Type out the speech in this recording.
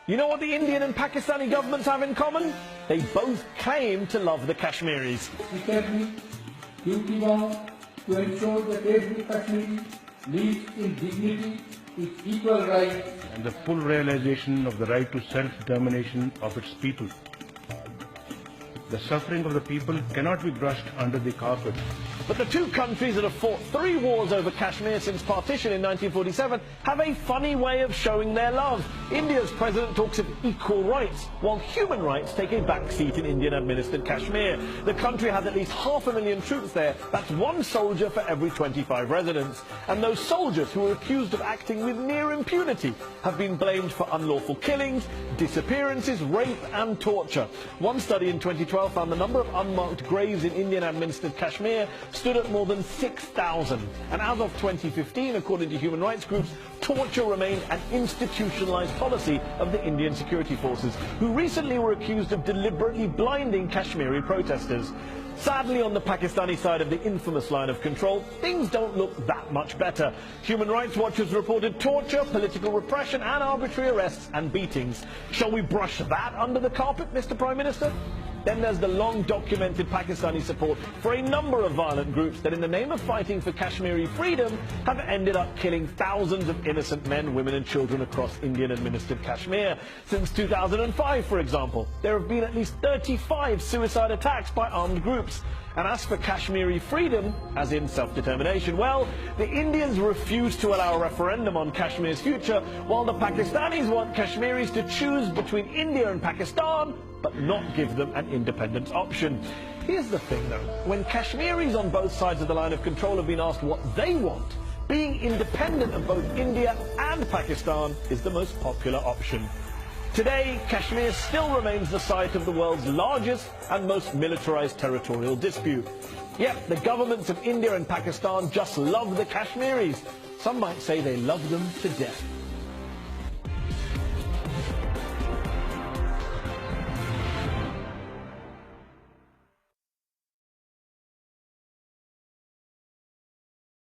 You know what the Indian and Pakistani governments have in common? They both claim to love the Kashmiris. Duty-bound to ensure that every Kashmiri lives in dignity with equal rights and the full realization of the right to self-determination of its people. The suffering of the people cannot be brushed under the carpet. But the two countries that have fought 3 wars over Kashmir since partition in 1947 have a funny way of showing their love. India's president talks of equal rights, while human rights take a back seat in Indian-administered Kashmir. The country has at least 500,000 troops there. That's 1 soldier for every 25 residents. And those soldiers who are accused of acting with near impunity have been blamed for unlawful killings, disappearances, rape and torture. One study in 2012 found the number of unmarked graves in Indian-administered Kashmir stood at more than 6,000. And as of 2015, according to human rights groups, torture remained an institutionalized policy of the Indian security forces, who recently were accused of deliberately blinding Kashmiri protesters. Sadly, on the Pakistani side of the infamous line of control, things don't look that much better. Human Rights Watch has reported torture, political repression and arbitrary arrests and beatings. Shall we brush that under the carpet, Mr. Prime Minister? Then there's the long-documented Pakistani support for a number of violent groups that, in the name of fighting for Kashmiri freedom, have ended up killing thousands of innocent men, women and children across Indian-administered Kashmir. Since 2005, for example, there have been at least 35 suicide attacks by armed groups. And as for Kashmiri freedom, as in self-determination, well, the Indians refuse to allow a referendum on Kashmir's future, while the Pakistanis want Kashmiris to choose between India and Pakistan, but not give them an independence option. Here's the thing, though. When Kashmiris on both sides of the line of control have been asked what they want, being independent of both India and Pakistan is the most popular option. Today, Kashmir still remains the site of the world's largest and most militarized territorial dispute. Yet, the governments of India and Pakistan just love the Kashmiris. Some might say they love them to death.